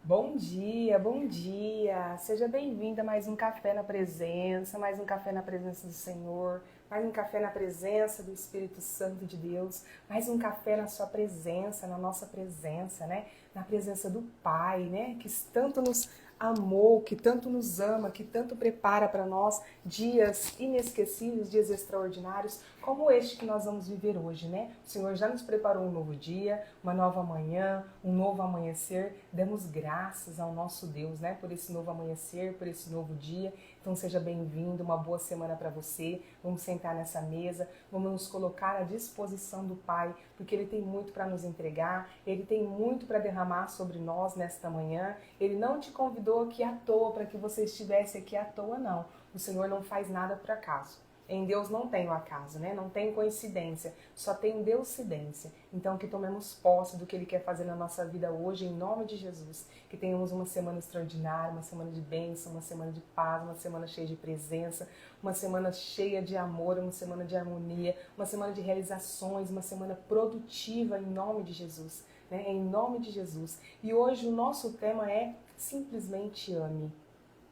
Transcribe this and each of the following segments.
Bom dia, bom dia! Seja bem-vinda a mais um Café na Presença, mais um Café na Presença do Senhor, mais um Café na Presença do Espírito Santo de Deus, mais um café na sua presença, na nossa presença, né? Na presença do Pai, né? Que tanto nos amou, que tanto nos ama, que tanto prepara para nós dias inesquecíveis, dias extraordinários, como este que nós vamos viver hoje, né? O Senhor já nos preparou um novo dia, uma nova manhã, um novo amanhecer. Demos graças ao nosso Deus, né? Por esse novo amanhecer, por esse novo dia. Então seja bem-vindo, uma boa semana para você. Vamos sentar nessa mesa, vamos nos colocar à disposição do Pai, porque Ele tem muito para nos entregar, Ele tem muito para derramar sobre nós nesta manhã. Ele não te convidou aqui à toa para que você estivesse aqui à toa, não. O Senhor não faz nada por acaso. Em Deus não tem o acaso, né? Não tem coincidência, só tem Deusidência. Então que tomemos posse do que Ele quer fazer na nossa vida hoje, em nome de Jesus. Que tenhamos uma semana extraordinária, uma semana de bênção, uma semana de paz, uma semana cheia de presença, uma semana cheia de amor, uma semana de harmonia, uma semana de realizações, uma semana produtiva, em nome de Jesus, né? Em nome de Jesus. E hoje o nosso tema é simplesmente ame.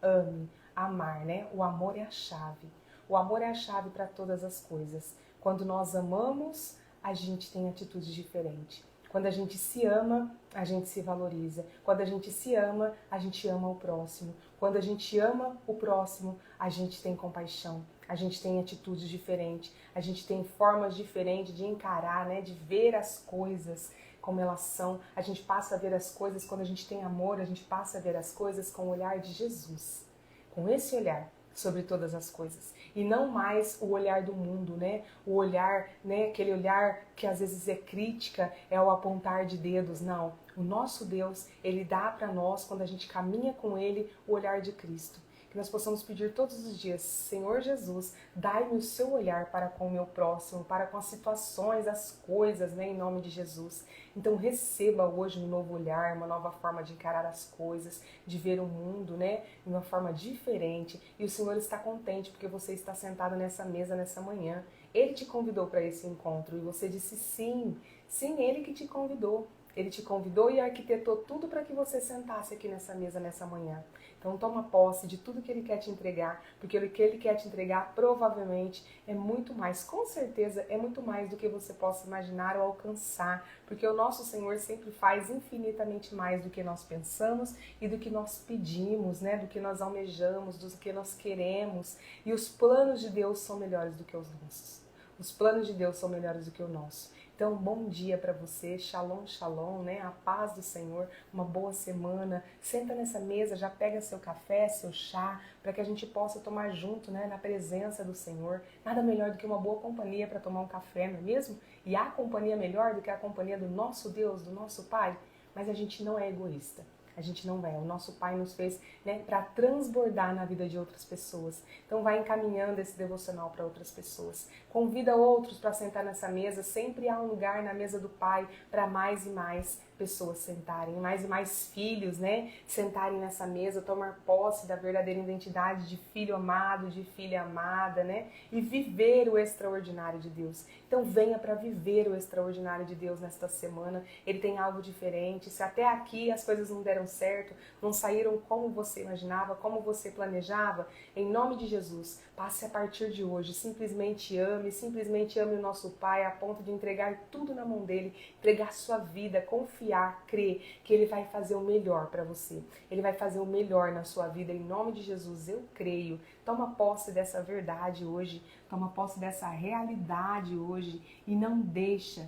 Ame, amar, né? O amor é a chave. O amor é a chave para todas as coisas. Quando nós amamos, a gente tem atitudes diferentes. Quando a gente se ama, a gente se valoriza. Quando a gente se ama, a gente ama o próximo. Quando a gente ama o próximo, a gente tem compaixão. A gente tem atitudes diferentes. A gente tem formas diferentes de encarar, né? De ver as coisas como elas são. A gente passa a ver as coisas, quando a gente tem amor, a gente passa a ver as coisas com o olhar de Jesus. Com esse olhar sobre todas as coisas. E não mais o olhar do mundo, né? O olhar, né? Aquele olhar que às vezes é crítica, é o apontar de dedos. Não. O nosso Deus, Ele dá para nós, quando a gente caminha com Ele, o olhar de Cristo. Que nós possamos pedir todos os dias: Senhor Jesus, dai-me o seu olhar para com o meu próximo, para com as situações, as coisas, né, em nome de Jesus. Então receba hoje um novo olhar, uma nova forma de encarar as coisas, de ver o mundo, né, de uma forma diferente. E o Senhor está contente porque você está sentado nessa mesa nessa manhã. Ele te convidou para esse encontro e você disse sim. Sim, Ele que te convidou. Ele te convidou e arquitetou tudo para que você sentasse aqui nessa mesa nessa manhã. Então toma posse de tudo que Ele quer te entregar, porque o que Ele quer te entregar provavelmente é muito mais, com certeza é muito mais do que você possa imaginar ou alcançar, porque o nosso Senhor sempre faz infinitamente mais do que nós pensamos e do que nós pedimos, né? Do que nós almejamos, do que nós queremos. E os planos de Deus são melhores do que os nossos. Os planos de Deus são melhores do que o nosso. Então, bom dia para você, shalom, shalom, né? A paz do Senhor, uma boa semana. Senta nessa mesa, já pega seu café, seu chá, para que a gente possa tomar junto, né? Na presença do Senhor. Nada melhor do que uma boa companhia para tomar um café, não é mesmo? E há companhia melhor do que a companhia do nosso Deus, do nosso Pai? Mas a gente não é egoísta. A gente não é. O nosso Pai nos fez, né, para transbordar na vida de outras pessoas. Então vai encaminhando esse devocional para outras pessoas. Convida outros para sentar nessa mesa. Sempre há um lugar na mesa do Pai para mais e mais pessoas sentarem, mais e mais filhos, né, sentarem nessa mesa, tomar posse da verdadeira identidade de filho amado, de filha amada, né, e viver o extraordinário de Deus. Então venha para viver o extraordinário de Deus nesta semana. Ele tem algo diferente. Se até aqui as coisas não deram certo, não saíram como você imaginava, como você planejava, em nome de Jesus, passe a partir de hoje, simplesmente ame o nosso Pai a ponto de entregar tudo na mão dele, entregar sua vida, confiar, crer que Ele vai fazer o melhor para você. Ele vai fazer o melhor na sua vida, em nome de Jesus, eu creio. Toma posse dessa verdade hoje, toma posse dessa realidade hoje e não deixa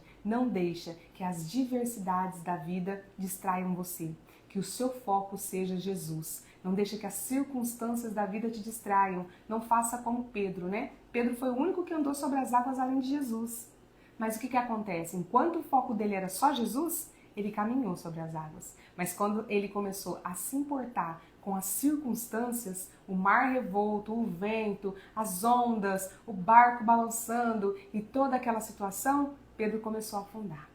que as diversidades da vida distraiam você. Que o seu foco seja Jesus. Não deixa que as circunstâncias da vida te distraiam. Não faça como Pedro, né? Pedro foi o único que andou sobre as águas além de Jesus. Mas o que acontece? Enquanto o foco dele era só Jesus, ele caminhou sobre as águas. Mas quando ele começou a se importar com as circunstâncias, o mar revolto, o vento, as ondas, o barco balançando e toda aquela situação, Pedro começou a afundar.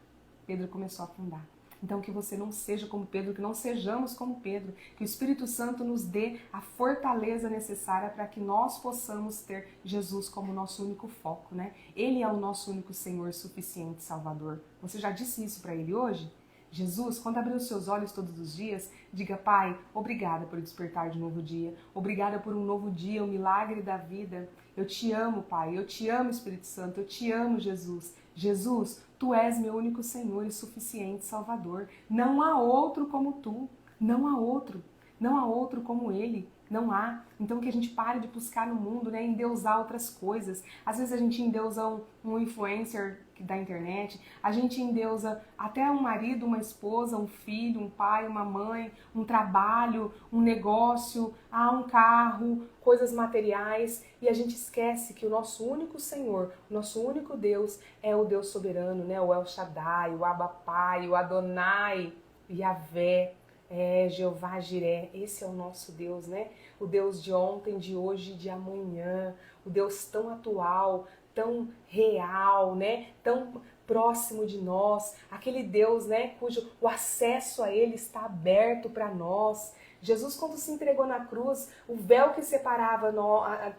Pedro começou a afundar. Então que você não seja como Pedro, que não sejamos como Pedro, que o Espírito Santo nos dê a fortaleza necessária para que nós possamos ter Jesus como nosso único foco, né? Ele é o nosso único Senhor suficiente Salvador. Você já disse isso para ele hoje? Jesus, quando abrir os seus olhos todos os dias, diga: Pai, obrigada por despertar de um novo dia. Obrigada por um novo dia, o milagre da vida. Eu te amo, Pai. Eu te amo, Espírito Santo. Eu te amo, Jesus. Jesus, Tu és meu único Senhor e suficiente Salvador. Não há outro como Tu. Não há outro. Não há outro como Ele. Não há. Então que a gente pare de buscar no mundo, né, endeusar outras coisas. Às vezes a gente endeusa um influencer da internet, a gente endeusa até um marido, uma esposa, um filho, um pai, uma mãe, um trabalho, um negócio, um carro, coisas materiais, e a gente esquece que o nosso único Senhor, o nosso único Deus é o Deus soberano, né? O El Shaddai, o Abba Pai, o Adonai, Yahvé, Jeová Jiré. Esse é o nosso Deus, né? O Deus de ontem, de hoje e de amanhã, o Deus tão atual, tão real, né? Tão próximo de nós, aquele Deus, né, cujo o acesso a Ele está aberto para nós. Jesus, quando se entregou na cruz, o véu que separava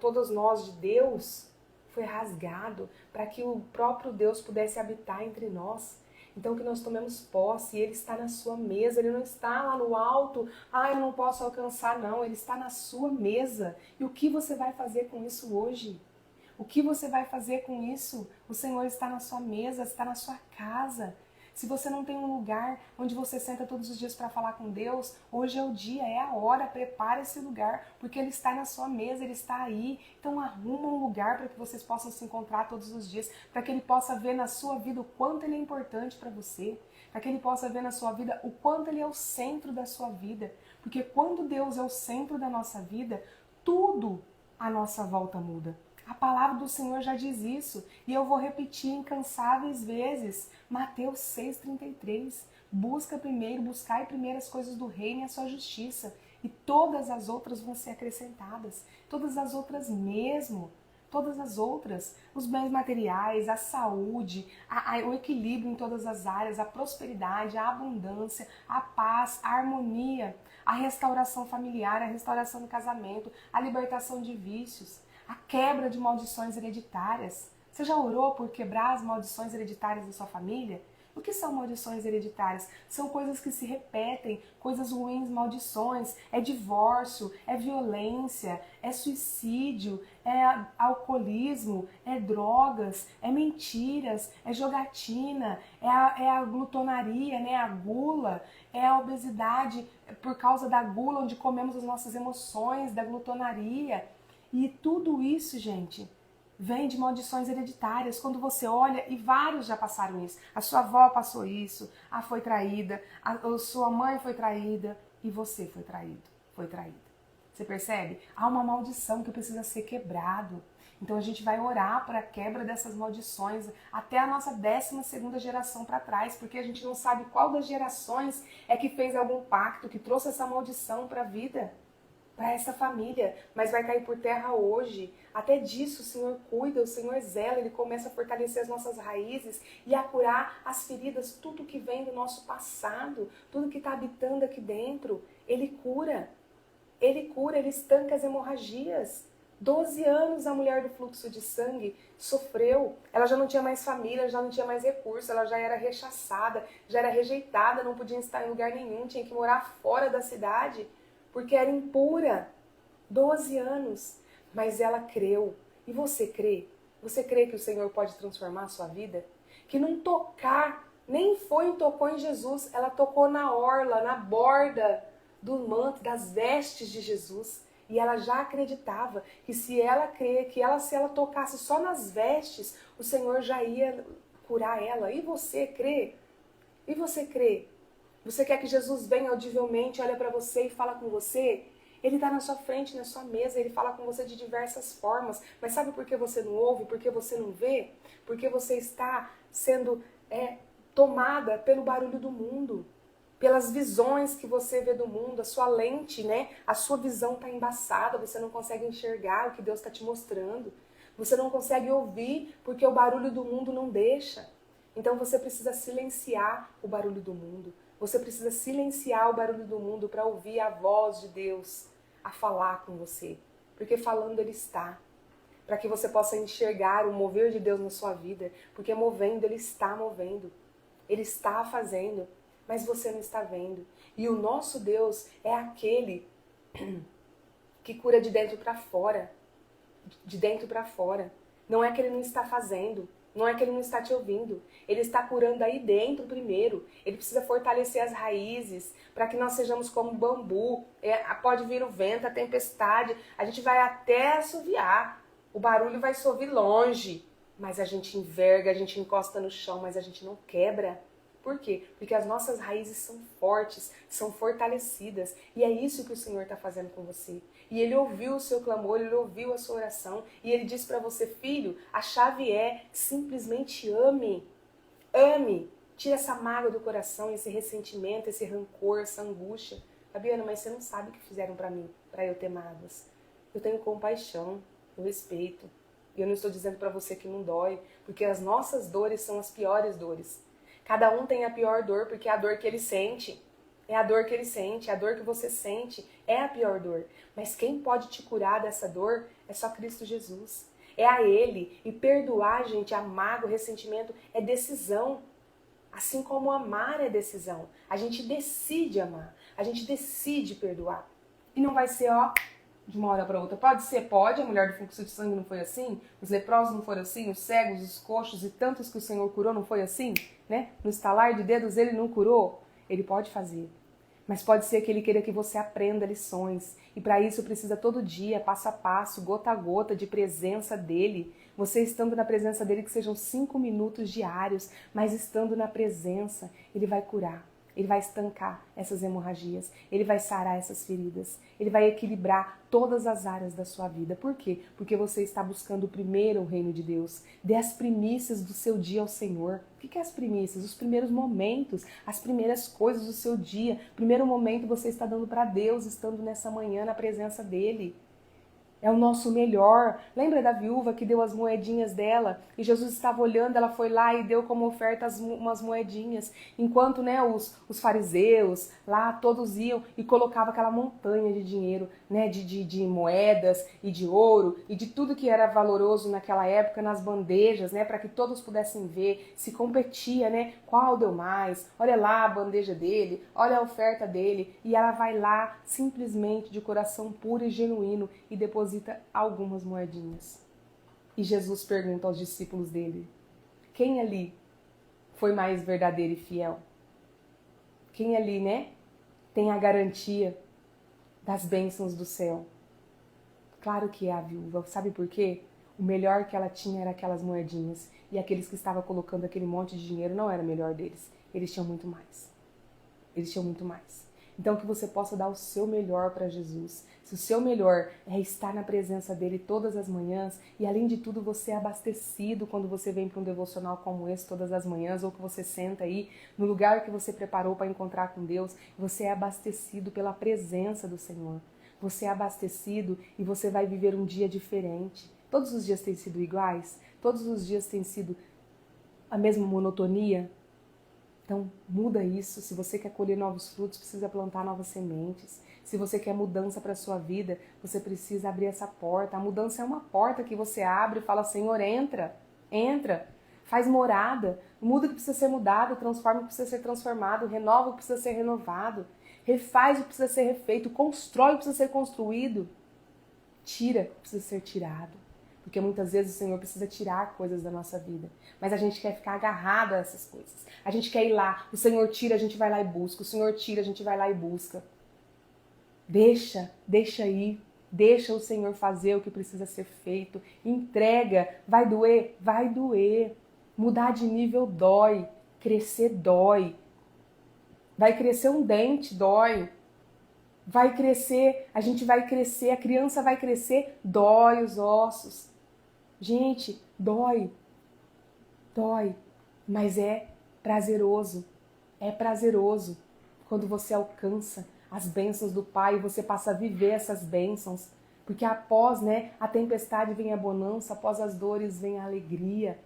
todos nós de Deus foi rasgado para que o próprio Deus pudesse habitar entre nós. Então que nós tomemos posse, Ele está na sua mesa, Ele não está lá no alto, eu não posso alcançar, não, Ele está na sua mesa. E o que você vai fazer com isso hoje? O que você vai fazer com isso? O Senhor está na sua mesa, está na sua casa. Se você não tem um lugar onde você senta todos os dias para falar com Deus, hoje é o dia, é a hora, prepare esse lugar, porque Ele está na sua mesa, Ele está aí. Então arruma um lugar para que vocês possam se encontrar todos os dias, para que Ele possa ver na sua vida o quanto Ele é importante para você, para que Ele possa ver na sua vida o quanto Ele é o centro da sua vida. Porque quando Deus é o centro da nossa vida, tudo à nossa volta muda. A palavra do Senhor já diz isso, e eu vou repetir incansáveis vezes. Mateus 6,33. Buscai primeiro as coisas do reino e a sua justiça, e todas as outras vão ser acrescentadas. Todas as outras mesmo. Todas as outras. Os bens materiais, a saúde, o equilíbrio em todas as áreas, a prosperidade, a abundância, a paz, a harmonia, a restauração familiar, a restauração do casamento, a libertação de vícios, a quebra de maldições hereditárias. Você já orou por quebrar as maldições hereditárias da sua família? O que são maldições hereditárias? São coisas que se repetem, coisas ruins, maldições. É divórcio, é violência, é suicídio, é alcoolismo, é drogas, é mentiras, é jogatina, é a glutonaria, né? A gula, é a obesidade por causa da gula, onde comemos as nossas emoções, da glutonaria. E tudo isso, gente, vem de maldições hereditárias. Quando você olha, e vários já passaram isso. A sua avó passou isso, foi traída, a sua mãe foi traída e você foi traído, foi traída. Você percebe? Há uma maldição que precisa ser quebrado. Então a gente vai orar para a quebra dessas maldições até a nossa 12ª geração para trás, porque a gente não sabe qual das gerações é que fez algum pacto, que trouxe essa maldição para a vida, para essa família, mas vai cair por terra hoje. Até disso o Senhor cuida, o Senhor zela, Ele começa a fortalecer as nossas raízes e a curar as feridas, tudo que vem do nosso passado, tudo que está habitando aqui dentro, Ele cura, Ele estanca as hemorragias. 12 anos a mulher do fluxo de sangue sofreu, ela já não tinha mais família, já não tinha mais recurso, ela já era rechaçada, já era rejeitada, não podia estar em lugar nenhum, tinha que morar fora da cidade, porque era impura, 12 anos, mas ela creu. E você crê? Você crê que o Senhor pode transformar a sua vida? Que não tocar, nem tocou em Jesus, ela tocou na orla, na borda do manto, das vestes de Jesus. E ela já acreditava que se ela tocasse só nas vestes, o Senhor já ia curar ela. E você crê? E você crê? Você quer que Jesus venha audivelmente, olha para você e fala com você? Ele está na sua frente, na sua mesa, Ele fala com você de diversas formas. Mas sabe por que você não ouve? Por que você não vê? Porque você está sendo tomada pelo barulho do mundo, pelas visões que você vê do mundo, a sua lente, né? A sua visão está embaçada, você não consegue enxergar o que Deus está te mostrando. Você não consegue ouvir porque o barulho do mundo não deixa. Então você precisa silenciar o barulho do mundo. Você precisa silenciar o barulho do mundo para ouvir a voz de Deus a falar com você. Porque falando Ele está. Para que você possa enxergar o mover de Deus na sua vida. Porque movendo, Ele está movendo. Ele está fazendo. mas você não está vendo. E o nosso Deus é aquele que cura de dentro para fora. De dentro para fora. Não é que ele não está fazendo, não é que ele não está te ouvindo. Ele está curando aí dentro primeiro. Ele precisa fortalecer as raízes para que nós sejamos como bambu. Pode vir o vento, a tempestade, a gente vai até assoviar. O barulho vai se ouvir longe, mas a gente enverga, a gente encosta no chão, mas a gente não quebra. Por quê? Porque as nossas raízes são fortes, são fortalecidas. E é isso que o Senhor está fazendo com você. E Ele ouviu o seu clamor, Ele ouviu a sua oração. E Ele disse para você, filho, a chave é simplesmente ame. Ame. Tira essa mágoa do coração, esse ressentimento, esse rancor, essa angústia. Fabiana, mas você não sabe o que fizeram para mim, para eu ter mágoas. Eu tenho compaixão, eu respeito. E eu não estou dizendo para você que não dói, porque as nossas dores são as piores dores. Cada um tem a pior dor, porque é a dor que ele sente. É a dor que ele sente, é a dor que você sente. É a pior dor. Mas quem pode te curar dessa dor é só Cristo Jesus. É a Ele. E perdoar, gente, a mágoa, o ressentimento é decisão. Assim como amar é decisão. A gente decide amar. A gente decide perdoar. E não vai ser, de uma hora para outra. Pode ser, pode. A mulher do fluxo de sangue não foi assim? Os leprosos não foram assim? Os cegos, os coxos e tantos que o Senhor curou não foi assim? Né? No estalar de dedos ele não curou? Ele pode fazer. Mas pode ser que ele queira que você aprenda lições. E para isso precisa todo dia, passo a passo, gota a gota de presença dele. Você estando na presença dele, que sejam 5 minutos diários, mas estando na presença, ele vai curar. Ele vai estancar essas hemorragias, ele vai sarar essas feridas, ele vai equilibrar todas as áreas da sua vida. Por quê? Porque você está buscando primeiro o reino de Deus. Dê as primícias do seu dia ao Senhor. O que é as primícias? Os primeiros momentos, as primeiras coisas do seu dia. Primeiro momento você está dando para Deus, estando nessa manhã na presença dele. É o nosso melhor. Lembra da viúva que deu as moedinhas dela? E Jesus estava olhando, ela foi lá e deu como oferta umas moedinhas. Enquanto os fariseus lá todos iam e colocavam aquela montanha de dinheiro, né, de moedas e de ouro e de tudo que era valoroso naquela época nas bandejas, né, para que todos pudessem ver, se competia, né, qual deu mais. Olha lá a bandeja dele, olha a oferta dele. E ela vai lá simplesmente de coração puro e genuíno e deposita algumas moedinhas. E Jesus pergunta aos discípulos dele: quem ali foi mais verdadeiro e fiel? Quem ali, né, tem a garantia das bênçãos do céu? Claro que é a viúva. Sabe por quê? O melhor que ela tinha era aquelas moedinhas. E aqueles que estavam colocando aquele monte de dinheiro não era o melhor deles. Eles tinham muito mais. Eles tinham muito mais. Então que você possa dar o seu melhor para Jesus. Se o seu melhor é estar na presença dele todas as manhãs e além de tudo você é abastecido quando você vem para um devocional como esse todas as manhãs ou que você senta aí no lugar que você preparou para encontrar com Deus, você é abastecido pela presença do Senhor. Você é abastecido e você vai viver um dia diferente. Todos os dias têm sido iguais? Todos os dias têm sido a mesma monotonia? Então, muda isso. Se você quer colher novos frutos, precisa plantar novas sementes. Se você quer mudança para a sua vida, você precisa abrir essa porta. A mudança é uma porta que você abre e fala, Senhor, entra, entra. Faz morada, muda o que precisa ser mudado, transforma o que precisa ser transformado, renova o que precisa ser renovado, refaz o que precisa ser refeito, constrói o que precisa ser construído, tira o que precisa ser tirado. Porque muitas vezes o Senhor precisa tirar coisas da nossa vida. Mas a gente quer ficar agarrado a essas coisas. A gente quer ir lá. O Senhor tira, a gente vai lá e busca. O Senhor tira, a gente vai lá e busca. Deixa ir. Deixa o Senhor fazer o que precisa ser feito. Entrega. Vai doer? Vai doer. Mudar de nível dói. Crescer dói. Vai crescer um dente, dói. Vai crescer, a gente vai crescer, a criança vai crescer, dói os ossos. Gente, dói, mas é prazeroso quando você alcança as bênçãos do Pai e você passa a viver essas bênçãos, porque após, né, a tempestade vem a bonança, após as dores vem a alegria,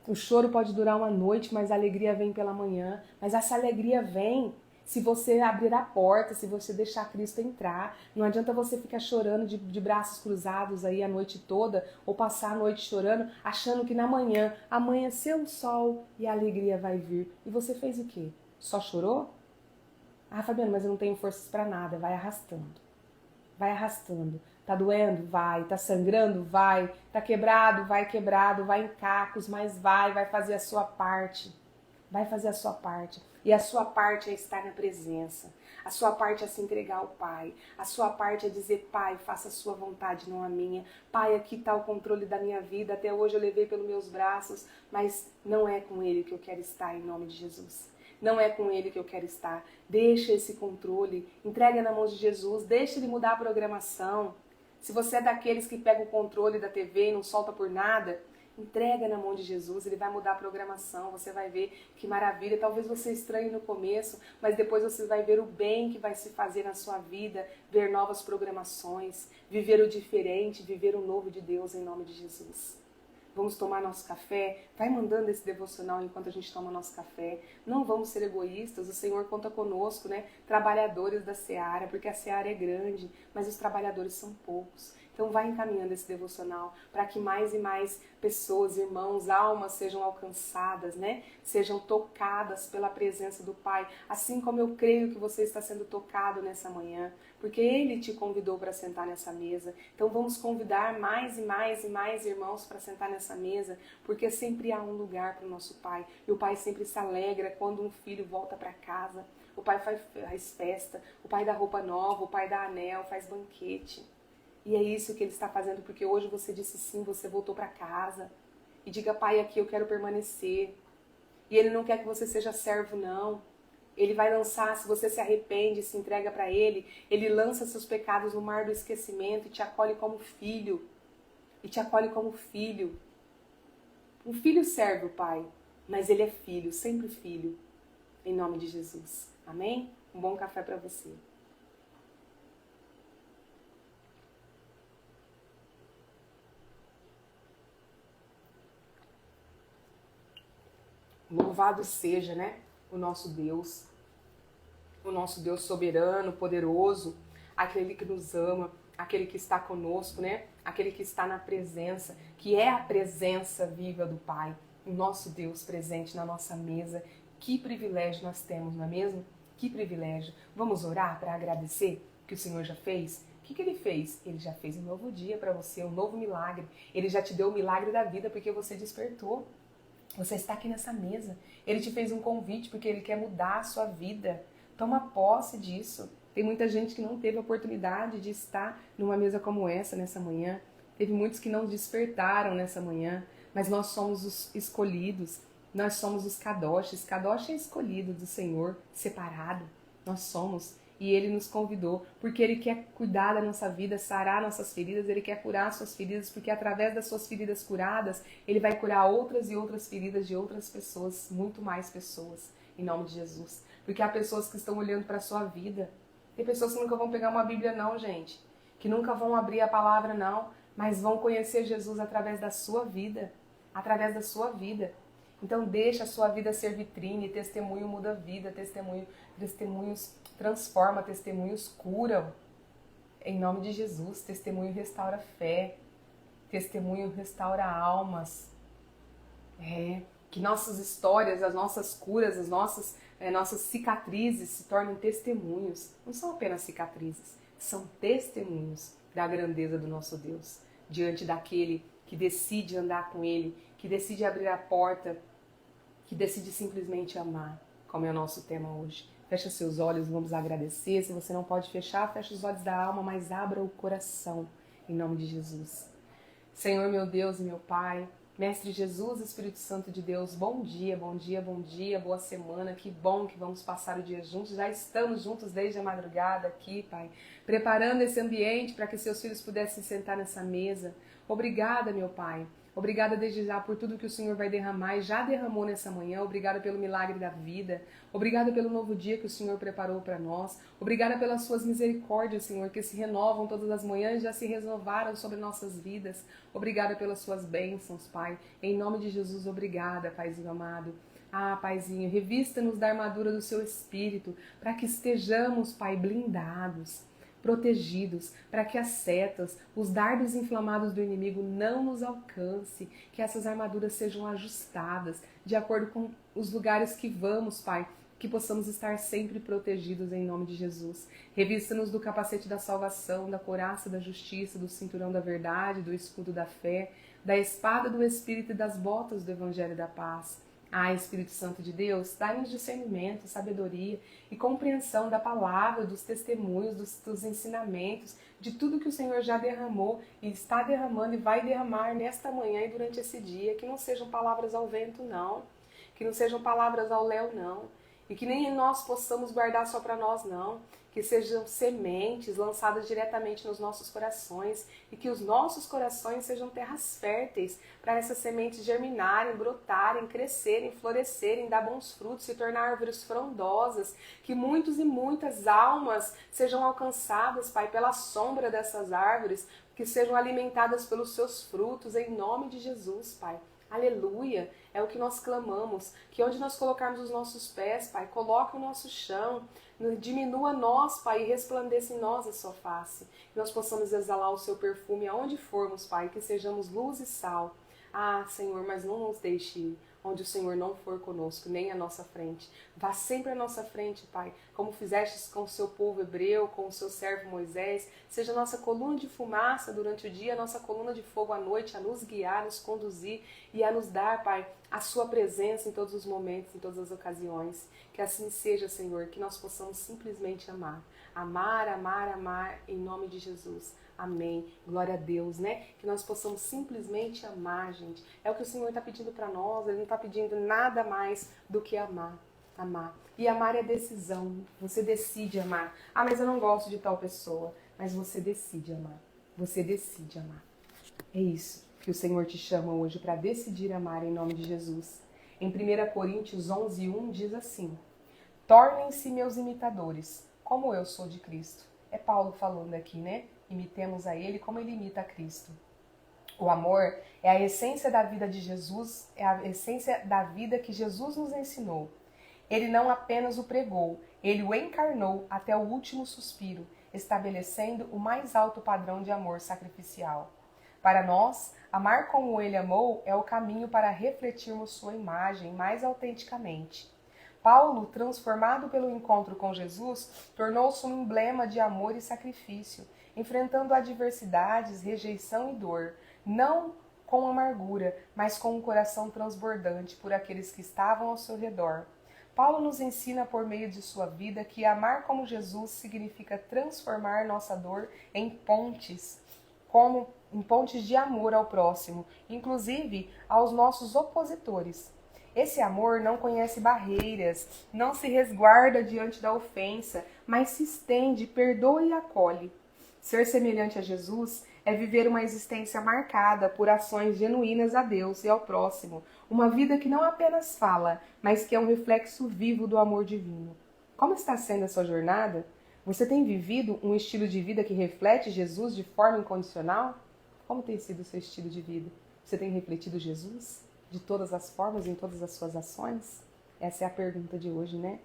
o choro pode durar uma noite, mas a alegria vem pela manhã, mas essa alegria vem Se você abrir a porta, se você deixar Cristo entrar, não adianta você ficar chorando de braços cruzados aí a noite toda, ou passar a noite chorando, achando que na manhã amanheceu o sol e a alegria vai vir. E você fez o quê? Só chorou? Ah, Fabiana, mas eu não tenho forças para nada. Vai arrastando. Vai arrastando. Tá doendo? Vai. Tá sangrando? Vai. Tá quebrado? Vai quebrado. Vai em cacos, mas vai fazer a sua parte. Vai fazer a sua parte. E a sua parte é estar na presença. A sua parte é se entregar ao Pai. A sua parte é dizer, Pai, faça a sua vontade, não a minha. Pai, aqui está o controle da minha vida. Até hoje eu levei pelos meus braços, mas não é com Ele que eu quero estar, em nome de Jesus. Não é com Ele que eu quero estar. Deixa esse controle. Entrega na mão de Jesus. Deixa Ele mudar a programação. Se você é daqueles que pega o controle da TV e não solta por nada, entrega na mão de Jesus, Ele vai mudar a programação, você vai ver que maravilha. Talvez você estranhe no começo, mas depois você vai ver o bem que vai se fazer na sua vida, ver novas programações, viver o diferente, viver o novo de Deus em nome de Jesus. Vamos tomar nosso café, vai mandando esse devocional enquanto a gente toma nosso café. Não vamos ser egoístas, o Senhor conta conosco, né? Trabalhadores da seara, porque a seara é grande, mas os trabalhadores são poucos. Então vai encaminhando esse devocional para que mais e mais pessoas, irmãos, almas sejam alcançadas, né? Sejam tocadas pela presença do Pai, assim como eu creio que você está sendo tocado nessa manhã, porque Ele te convidou para sentar nessa mesa. Então vamos convidar mais e mais e mais irmãos para sentar nessa mesa, porque sempre há um lugar para o nosso Pai. E o Pai sempre se alegra quando um filho volta para casa. O Pai faz festa, o Pai dá roupa nova, o Pai dá anel, faz banquete. E é isso que Ele está fazendo, porque hoje você disse sim, você voltou para casa. E diga, Pai, aqui eu quero permanecer. E Ele não quer que você seja servo, não. Ele vai lançar, se você se arrepende, se entrega para Ele, Ele lança seus pecados no mar do esquecimento e te acolhe como filho. E te acolhe como filho. Um filho serve o Pai, mas Ele é filho, sempre filho. Em nome de Jesus. Amém? Um bom café para você. Louvado seja, né, o nosso Deus soberano, poderoso, aquele que nos ama, aquele que está conosco, né, aquele que está na presença, que é a presença viva do Pai, o nosso Deus presente na nossa mesa. Que privilégio nós temos, não é mesmo? Que privilégio. Vamos orar para agradecer o que o Senhor já fez? O que Ele fez? Ele já fez um novo dia para você, um novo milagre. Ele já te deu o milagre da vida porque você despertou. Você está aqui nessa mesa. Ele te fez um convite porque Ele quer mudar a sua vida. Toma posse disso. Tem muita gente que não teve a oportunidade de estar numa mesa como essa nessa manhã. Teve muitos que não despertaram nessa manhã. Mas nós somos os escolhidos. Nós somos os kadoshis. Kadosh é escolhido do Senhor, separado. Nós somos. E Ele nos convidou, porque Ele quer cuidar da nossa vida, sarar nossas feridas, Ele quer curar as suas feridas, porque através das suas feridas curadas, Ele vai curar outras e outras feridas de outras pessoas, muito mais pessoas, em nome de Jesus. Porque há pessoas que estão olhando para a sua vida. Tem pessoas que nunca vão pegar uma Bíblia não, gente. Que nunca vão abrir a palavra não, mas vão conhecer Jesus através da sua vida. Através da sua vida. Então deixa a sua vida ser vitrine, testemunho muda a vida, testemunhos transforma, testemunhos curam. Em nome de Jesus, testemunho restaura fé, testemunho restaura almas. Que nossas histórias, as nossas curas, as nossas cicatrizes se tornem testemunhos. Não são apenas cicatrizes, são testemunhos da grandeza do nosso Deus, diante daquele que decide andar com Ele, que decide abrir a porta, que decide simplesmente amar, como é o nosso tema hoje. Fecha seus olhos, vamos agradecer. Se você não pode fechar, fecha os olhos da alma, mas abra o coração, em nome de Jesus. Senhor, meu Deus e meu Pai, Mestre Jesus, Espírito Santo de Deus, bom dia, bom dia, bom dia, boa semana. Que bom que vamos passar o dia juntos. Já estamos juntos desde a madrugada aqui, Pai, preparando esse ambiente para que seus filhos pudessem sentar nessa mesa. Obrigada, meu Pai. Obrigada desde já por tudo que o Senhor vai derramar e já derramou nessa manhã. Obrigada pelo milagre da vida. Obrigada pelo novo dia que o Senhor preparou para nós. Obrigada pelas suas misericórdias, Senhor, que se renovam todas as manhãs e já se renovaram sobre nossas vidas. Obrigada pelas suas bênçãos, Pai. Em nome de Jesus, obrigada, Paizinho amado. Ah, Paizinho, revista-nos da armadura do seu Espírito, para que estejamos, Pai, blindados, protegidos, para que as setas, os dardos inflamados do inimigo não nos alcance, que essas armaduras sejam ajustadas de acordo com os lugares que vamos, Pai, que possamos estar sempre protegidos em nome de Jesus. Revista-nos do capacete da salvação, da couraça da justiça, do cinturão da verdade, do escudo da fé, da espada do Espírito e das botas do Evangelho da paz. Ah, Espírito Santo de Deus, dá-nos discernimento, sabedoria e compreensão da palavra, dos testemunhos, dos ensinamentos, de tudo que o Senhor já derramou e está derramando e vai derramar nesta manhã e durante esse dia. Que não sejam palavras ao vento, não. Que não sejam palavras ao léu, não. E que nem nós possamos guardar só para nós, não. Que sejam sementes lançadas diretamente nos nossos corações e que os nossos corações sejam terras férteis para essas sementes germinarem, brotarem, crescerem, florescerem, dar bons frutos, se tornar árvores frondosas, que muitos e muitas almas sejam alcançadas, Pai, pela sombra dessas árvores, que sejam alimentadas pelos seus frutos, em nome de Jesus, Pai. Aleluia, é o que nós clamamos, que onde nós colocarmos os nossos pés, Pai, coloque o nosso chão, diminua nós, Pai, e resplandeça em nós a sua face, que nós possamos exalar o seu perfume aonde formos, Pai, que sejamos luz e sal. Ah, Senhor, mas não nos deixe ir onde o Senhor não for conosco, nem à nossa frente. Vá sempre à nossa frente, Pai, como fizestes com o seu povo hebreu, com o seu servo Moisés. Seja a nossa coluna de fumaça durante o dia, a nossa coluna de fogo à noite, a nos guiar, nos conduzir e a nos dar, Pai, a sua presença em todos os momentos, em todas as ocasiões. Que assim seja, Senhor, que nós possamos simplesmente amar. Amar, amar, amar, em nome de Jesus. Amém. Glória a Deus, né? Que nós possamos simplesmente amar, gente. É o que o Senhor está pedindo para nós. Ele não está pedindo nada mais do que amar. Amar. E amar é decisão. Você decide amar. Ah, mas eu não gosto de tal pessoa. Mas você decide amar. Você decide amar. É isso que o Senhor te chama hoje para decidir amar em nome de Jesus. Em 1 Coríntios 11:1 diz assim: tornem-se meus imitadores, como eu sou de Cristo. É Paulo falando aqui, né? Imitemos a ele como ele imita a Cristo. O amor é a essência da vida de Jesus, é a essência da vida que Jesus nos ensinou. Ele não apenas o pregou, ele o encarnou até o último suspiro, estabelecendo o mais alto padrão de amor sacrificial. Para nós, amar como ele amou é o caminho para refletirmos sua imagem mais autenticamente. Paulo, transformado pelo encontro com Jesus, tornou-se um emblema de amor e sacrifício, enfrentando adversidades, rejeição e dor, não com amargura, mas com um coração transbordante por aqueles que estavam ao seu redor. Paulo nos ensina por meio de sua vida que amar como Jesus significa transformar nossa dor em pontes, em pontes de amor ao próximo, inclusive aos nossos opositores. Esse amor não conhece barreiras, não se resguarda diante da ofensa, mas se estende, perdoa e acolhe. Ser semelhante a Jesus é viver uma existência marcada por ações genuínas a Deus e ao próximo, uma vida que não apenas fala, mas que é um reflexo vivo do amor divino. Como está sendo a sua jornada? Você tem vivido um estilo de vida que reflete Jesus de forma incondicional? Como tem sido o seu estilo de vida? Você tem refletido Jesus de todas as formas, em todas as suas ações? Essa é a pergunta de hoje, né?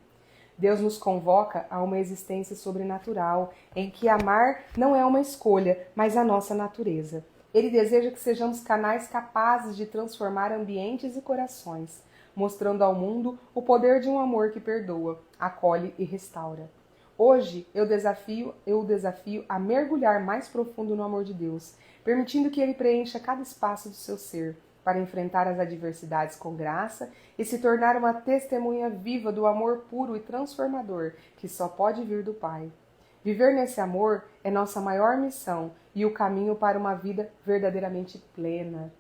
Deus nos convoca a uma existência sobrenatural, em que amar não é uma escolha, mas a nossa natureza. Ele deseja que sejamos canais capazes de transformar ambientes e corações, mostrando ao mundo o poder de um amor que perdoa, acolhe e restaura. Hoje eu o desafio a mergulhar mais profundo no amor de Deus, permitindo que Ele preencha cada espaço do seu ser, para enfrentar as adversidades com graça e se tornar uma testemunha viva do amor puro e transformador que só pode vir do Pai. Viver nesse amor é nossa maior missão e o caminho para uma vida verdadeiramente plena.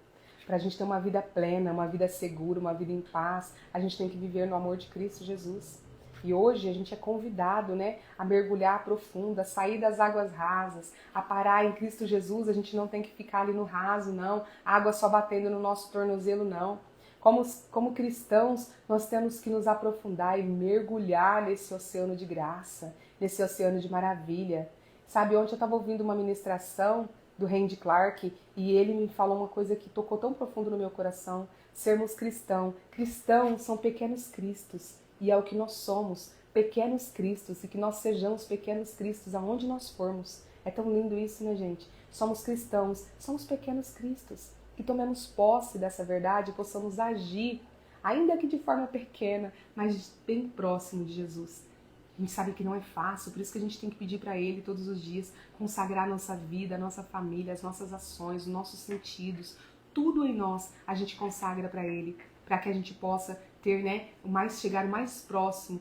Para a gente ter uma vida plena, uma vida segura, uma vida em paz, a gente tem que viver no amor de Cristo Jesus. E hoje a gente é convidado, né, a mergulhar profundo, a sair das águas rasas, a parar em Cristo Jesus. A gente não tem que ficar ali no raso, não. A água só batendo no nosso tornozelo, não. Como cristãos, nós temos que nos aprofundar e mergulhar nesse oceano de graça, nesse oceano de maravilha. Sabe, ontem eu estava ouvindo uma ministração do Randy Clark e ele me falou uma coisa que tocou tão profundo no meu coração. Sermos cristãos. Cristãos são pequenos cristos e é o que nós somos, pequenos cristos, e que nós sejamos pequenos cristos aonde nós formos. É tão lindo isso, né, gente? Somos cristãos, somos pequenos cristos. Que tomemos posse dessa verdade e possamos agir, ainda que de forma pequena, mas bem próximo de Jesus. A gente sabe que não é fácil, por isso que a gente tem que pedir para Ele todos os dias, consagrar a nossa vida, a nossa família, as nossas ações, os nossos sentidos, tudo em nós a gente consagra para Ele, para que a gente possa ter, né, chegar o mais próximo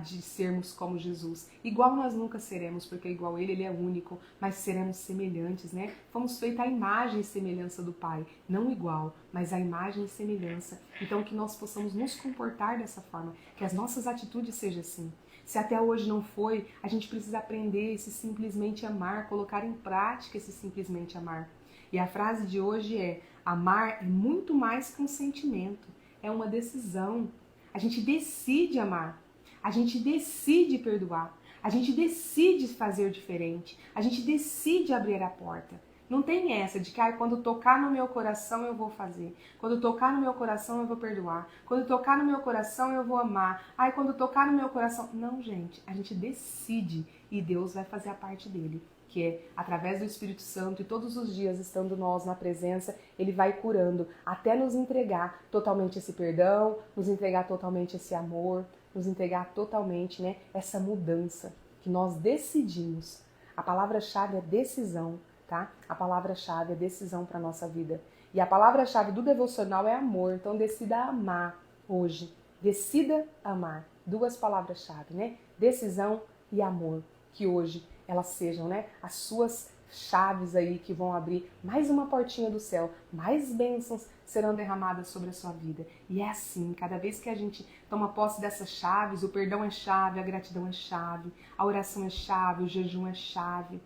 de sermos como Jesus. Igual nós nunca seremos, porque igual Ele é único, mas seremos semelhantes, né? Fomos feitos à imagem e semelhança do Pai, não igual, mas à imagem e semelhança. Então que nós possamos nos comportar dessa forma, que as nossas atitudes sejam assim. Se até hoje não foi, a gente precisa aprender esse simplesmente amar, colocar em prática esse simplesmente amar. E a frase de hoje é: amar é muito mais que um sentimento, é uma decisão. A gente decide amar, a gente decide perdoar, a gente decide fazer diferente, a gente decide abrir a porta. Não tem essa de que quando tocar no meu coração eu vou fazer. Quando tocar no meu coração eu vou perdoar. Quando tocar no meu coração eu vou amar. Quando tocar no meu coração... Não, gente. A gente decide e Deus vai fazer a parte dele. Que é através do Espírito Santo e todos os dias estando nós na presença, Ele vai curando até nos entregar totalmente esse perdão, nos entregar totalmente esse amor, nos entregar totalmente, né, essa mudança que nós decidimos. A palavra-chave é decisão. Tá? A palavra-chave é decisão para a nossa vida. E a palavra-chave do devocional é amor. Então decida amar hoje. Decida amar. Duas palavras-chave, né? Decisão e amor. Que hoje elas sejam, né, as suas chaves aí que vão abrir mais uma portinha do céu. Mais bênçãos serão derramadas sobre a sua vida. E é assim, cada vez que a gente toma posse dessas chaves, o perdão é chave, a gratidão é chave, a oração é chave, o jejum é chave.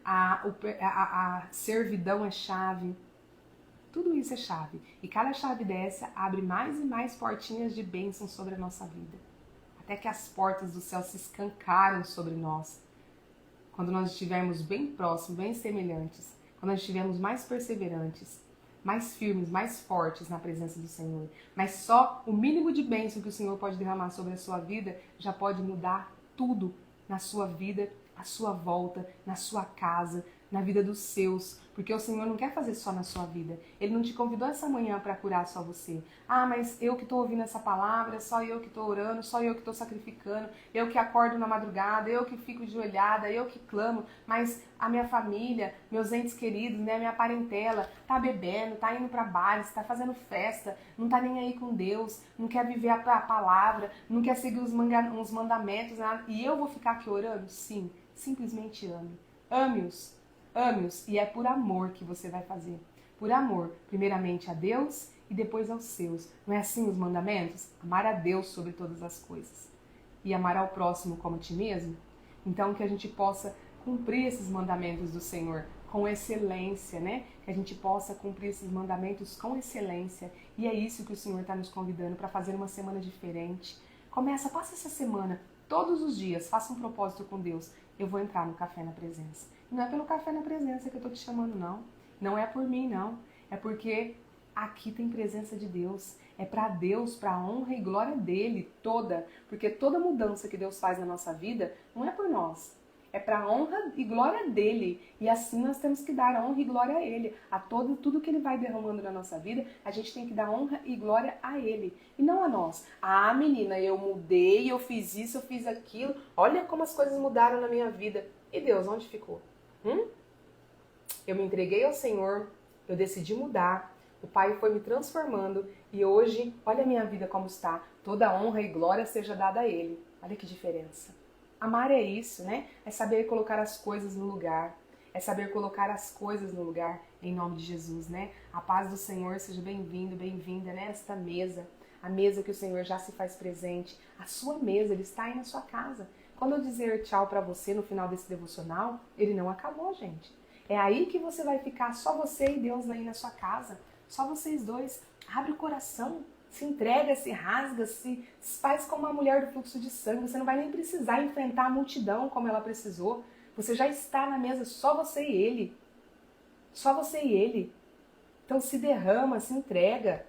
A servidão é chave, tudo isso é chave. E cada chave dessa abre mais e mais portinhas de bênção sobre a nossa vida. Até que as portas do céu se escancaram sobre nós. Quando nós estivermos bem próximos, bem semelhantes. Quando nós estivermos mais perseverantes, mais firmes, mais fortes na presença do Senhor. Mas só o mínimo de bênção que o Senhor pode derramar sobre a sua vida já pode mudar tudo na sua vida, à sua volta, na sua casa, na vida dos seus, porque o Senhor não quer fazer só na sua vida. Ele não te convidou essa manhã para curar só você. Mas eu que estou ouvindo essa palavra, só eu que estou orando, só eu que estou sacrificando, eu que acordo na madrugada, eu que fico ajoelhada, eu que clamo, mas a minha família, meus entes queridos, né, minha parentela, tá bebendo, tá indo para bares, tá fazendo festa, não tá nem aí com Deus, não quer viver a palavra, não quer seguir os mandamentos, nada, e eu vou ficar aqui orando? Sim, simplesmente ame. Ame-os. Ame-os, e é por amor que você vai fazer. Por amor, primeiramente a Deus e depois aos seus. Não é assim os mandamentos? Amar a Deus sobre todas as coisas. E amar ao próximo como a ti mesmo? Então que a gente possa cumprir esses mandamentos do Senhor com excelência, né? Que a gente possa cumprir esses mandamentos com excelência. E é isso que o Senhor está nos convidando para fazer uma semana diferente. Passa essa semana, todos os dias, faça um propósito com Deus. Eu vou entrar no Café na Presença. Não é pelo Café na Presença que eu tô te chamando, não. Não é por mim, não. É porque aqui tem presença de Deus. É para Deus, para a honra e glória dele toda. Porque toda mudança que Deus faz na nossa vida não é por nós. É para a honra e glória dele. E assim nós temos que dar honra e glória a ele. A tudo que ele vai derramando na nossa vida, a gente tem que dar honra e glória a ele. E não a nós. Menina, eu mudei, eu fiz isso, eu fiz aquilo. Olha como as coisas mudaram na minha vida. E Deus, onde ficou? Eu me entreguei ao Senhor, eu decidi mudar, o Pai foi me transformando e hoje, olha a minha vida como está, toda honra e glória seja dada a Ele. Olha que diferença. Amar é isso, né? É saber colocar as coisas no lugar, é saber colocar as coisas no lugar em nome de Jesus, né? A paz do Senhor seja bem-vindo, bem-vinda nesta mesa, a mesa que o Senhor já se faz presente, a sua mesa, Ele está aí na sua casa. Quando eu dizer tchau pra você no final desse devocional, ele não acabou, gente. É aí que você vai ficar, só você e Deus aí na sua casa. Só vocês dois. Abre o coração, se entrega, se rasga, se faz como a mulher do fluxo de sangue. Você não vai nem precisar enfrentar a multidão como ela precisou. Você já está na mesa, só você e ele. Só você e ele. Então se derrama, se entrega.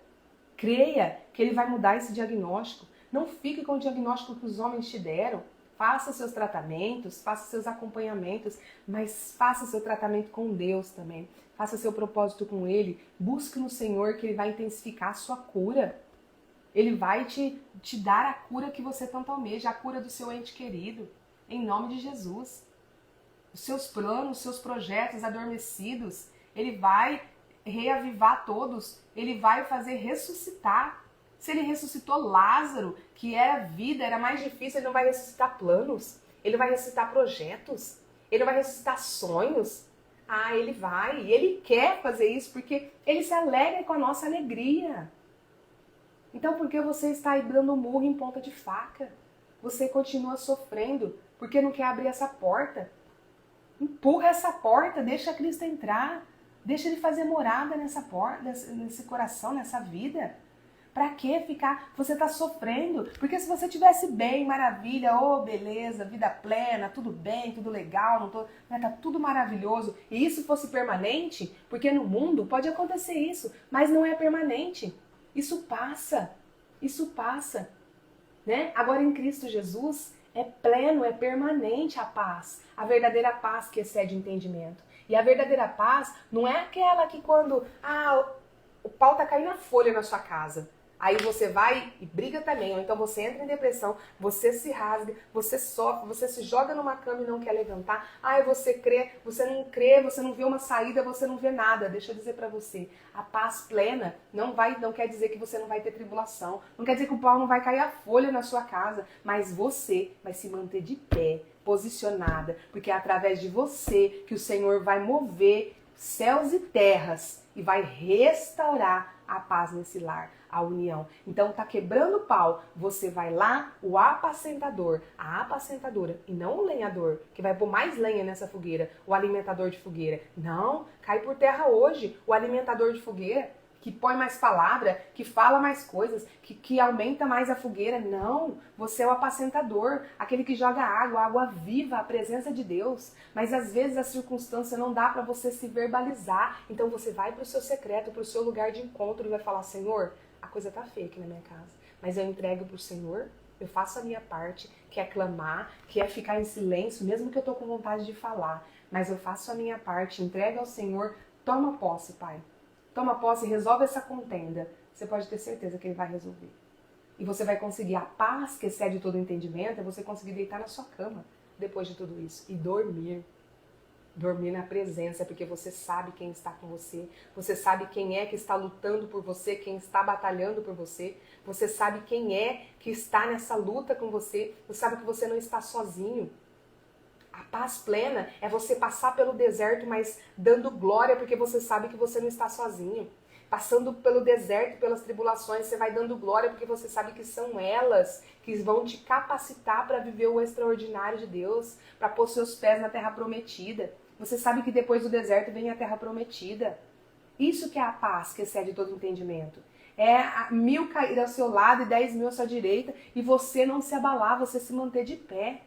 Creia que ele vai mudar esse diagnóstico. Não fique com o diagnóstico que os homens te deram. Faça seus tratamentos, faça seus acompanhamentos, mas faça seu tratamento com Deus também. Faça seu propósito com Ele. Busque no Senhor que Ele vai intensificar a sua cura. Ele vai te dar a cura que você tanto almeja, a cura do seu ente querido. Em nome de Jesus. Os seus planos, os seus projetos adormecidos, Ele vai reavivar todos. Ele vai fazer ressuscitar. Se Ele ressuscitou Lázaro, que era vida, era mais difícil, Ele não vai ressuscitar planos. Ele vai ressuscitar projetos. Ele vai ressuscitar sonhos. Ah, Ele vai. E Ele quer fazer isso porque Ele se alegra com a nossa alegria. Então por que você está aí dando murro em ponta de faca? Você continua sofrendo porque não quer abrir essa porta. Empurra essa porta, deixa Cristo entrar. Deixa Ele fazer morada nessa porta, nesse coração, nessa vida. Pra que ficar? Você tá sofrendo. Porque se você tivesse bem, maravilha, oh, beleza, vida plena, tudo bem, tudo legal, não tô, né, tá tudo maravilhoso, e isso fosse permanente, porque no mundo pode acontecer isso, mas não é permanente. Isso passa. Isso passa. Né? Agora em Cristo Jesus é pleno, é permanente a paz. A verdadeira paz que excede o entendimento. E a verdadeira paz não é aquela que quando o pau tá caindo a folha na sua casa. Aí você vai e briga também, ou então você entra em depressão, você se rasga, você sofre, você se joga numa cama e não quer levantar. Você crê, você não vê uma saída, você não vê nada. Deixa eu dizer pra você, a paz plena não quer dizer que você não vai ter tribulação, não quer dizer que o pau não vai cair a folha na sua casa, mas você vai se manter de pé, posicionada, porque é através de você que o Senhor vai mover céus e terras e vai restaurar a paz nesse lar, a união. Então tá quebrando o pau, você vai lá, o apacentador, a apacentadora, e não o lenhador, que vai pôr mais lenha nessa fogueira, o alimentador de fogueira. Não, cai por terra hoje, o alimentador de fogueira, que põe mais palavra, que fala mais coisas, que aumenta mais a fogueira. Não, você é o apacentador, aquele que joga água viva, a presença de Deus. Mas às vezes a circunstância não dá para você se verbalizar. Então você vai para o seu secreto, para o seu lugar de encontro e vai falar, Senhor, a coisa tá feia aqui na minha casa, mas eu entrego pro Senhor, eu faço a minha parte, que é clamar, que é ficar em silêncio, mesmo que eu tô com vontade de falar, mas eu faço a minha parte, entrega ao Senhor, toma posse, Pai. Toma posse e resolve essa contenda. Você pode ter certeza que Ele vai resolver. E você vai conseguir a paz que excede todo entendimento, é você conseguir deitar na sua cama depois de tudo isso e dormir. Dormir na presença, porque você sabe quem está com você, você sabe quem é que está lutando por você, quem está batalhando por você, você sabe quem é que está nessa luta com você, você sabe que você não está sozinho. A paz plena é você passar pelo deserto, mas dando glória, porque você sabe que você não está sozinho. Passando pelo deserto, pelas tribulações, você vai dando glória, porque você sabe que são elas que vão te capacitar para viver o extraordinário de Deus, para pôr seus pés na terra prometida. Você sabe que depois do deserto vem a terra prometida. Isso que é a paz que excede todo entendimento. É 1000 cair ao seu lado e 10.000 à sua direita e você não se abalar, você se manter de pé.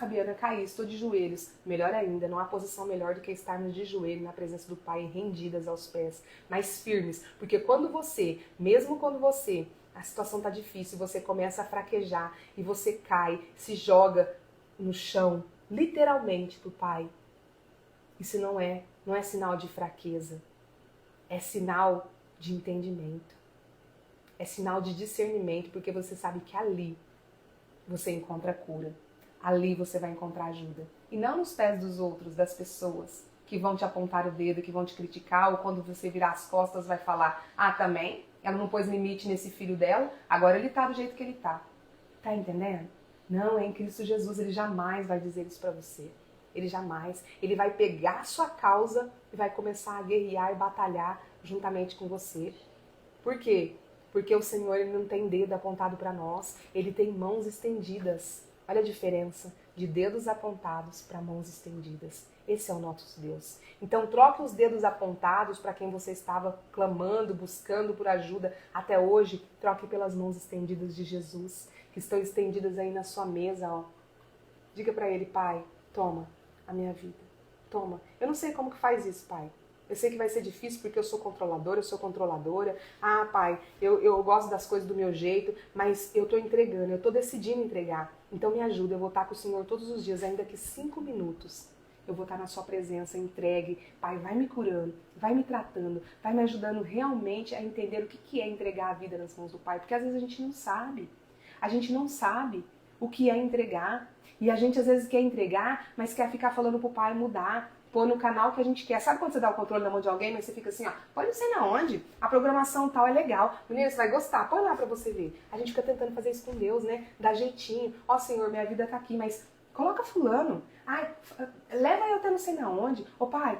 Fabiana, caí, estou de joelhos. Melhor ainda, não há posição melhor do que estarmos de joelho na presença do Pai, rendidas aos pés, mas firmes. Porque mesmo quando a situação está difícil, você começa a fraquejar e você cai, se joga no chão, literalmente, pro Pai. Isso não é sinal de fraqueza. É sinal de entendimento. É sinal de discernimento, porque você sabe que ali você encontra cura. Ali você vai encontrar ajuda. E não nos pés dos outros, das pessoas que vão te apontar o dedo, que vão te criticar, ou quando você virar as costas vai falar, também, ela não pôs limite nesse filho dela, agora ele tá do jeito que ele tá. Tá entendendo? Não, é em Cristo Jesus, Ele jamais vai dizer isso pra você. Ele jamais. Ele vai pegar a sua causa e vai começar a guerrear e batalhar juntamente com você. Por quê? Porque o Senhor, Ele não tem dedo apontado para nós, Ele tem mãos estendidas. Olha a diferença de dedos apontados para mãos estendidas. Esse é o nosso Deus. Então troque os dedos apontados para quem você estava clamando, buscando por ajuda até hoje. Troque pelas mãos estendidas de Jesus, que estão estendidas aí na sua mesa. Ó. Diga para Ele, Pai, toma a minha vida. Toma. Eu não sei como que faz isso, pai. Eu sei que vai ser difícil porque eu sou controladora, eu sou controladora. Ah, pai, eu gosto das coisas do meu jeito, mas eu tô entregando, eu tô decidindo entregar. Então me ajuda, eu vou estar com o Senhor todos os dias, ainda que 5 minutos. Eu vou estar na sua presença, entregue. Pai, vai me curando, vai me tratando, vai me ajudando realmente a entender o que é entregar a vida nas mãos do Pai. Porque às vezes a gente não sabe. A gente não sabe o que é entregar. E a gente às vezes quer entregar, mas quer ficar falando pro Pai mudar. Pôr no canal que a gente quer. Sabe quando você dá o controle na mão de alguém, mas você fica assim, ó, pode não sei na onde, a programação tal é legal. Menina, você vai gostar, põe lá pra você ver. A gente fica tentando fazer isso com Deus, né? Dá jeitinho. Ó, Senhor, minha vida tá aqui, mas coloca fulano. Ai, leva eu até não sei na onde. Ô pai,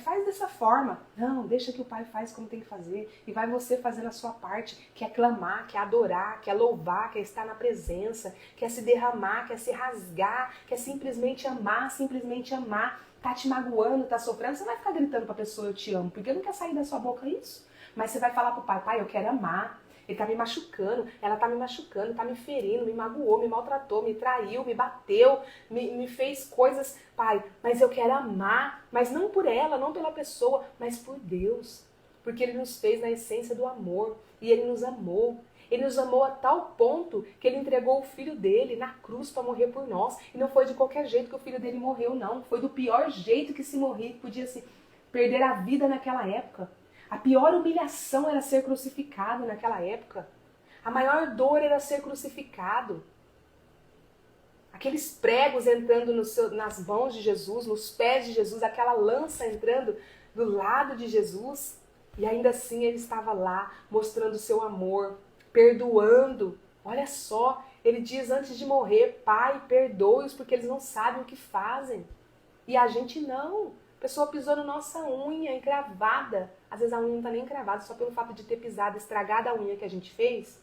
faz dessa forma. Não, deixa que o pai faz como tem que fazer. E vai você fazendo a sua parte, que é clamar, que é adorar, que é louvar, que é estar na presença, que é se derramar, que é se rasgar, que é simplesmente amar, simplesmente amar. Tá te magoando, tá sofrendo, você vai ficar gritando pra pessoa, eu te amo, porque não quer sair da sua boca isso. Mas você vai falar pro pai, pai, eu quero amar. Ele tá me machucando, ela tá me machucando, tá me ferindo, me magoou, me maltratou, me traiu, me bateu, me fez coisas, pai, mas eu quero amar, mas não por ela, não pela pessoa, mas por Deus. Porque Ele nos fez na essência do amor e Ele nos amou. Ele nos amou a tal ponto que Ele entregou o Filho dele na cruz para morrer por nós. E não foi de qualquer jeito que o Filho dele morreu, não. Foi do pior jeito que se morria, que podia se perder a vida naquela época. A pior humilhação era ser crucificado naquela época. A maior dor era ser crucificado. Aqueles pregos entrando nas mãos de Jesus, nos pés de Jesus, aquela lança entrando do lado de Jesus. E ainda assim Ele estava lá, mostrando o seu amor, perdoando. Olha só, Ele diz antes de morrer, Pai, perdoe-os porque eles não sabem o que fazem. E a gente não. A pessoa pisou na nossa unha, encravada. Às vezes a unha não está nem encravada, só pelo fato de ter pisado, estragado a unha que a gente fez,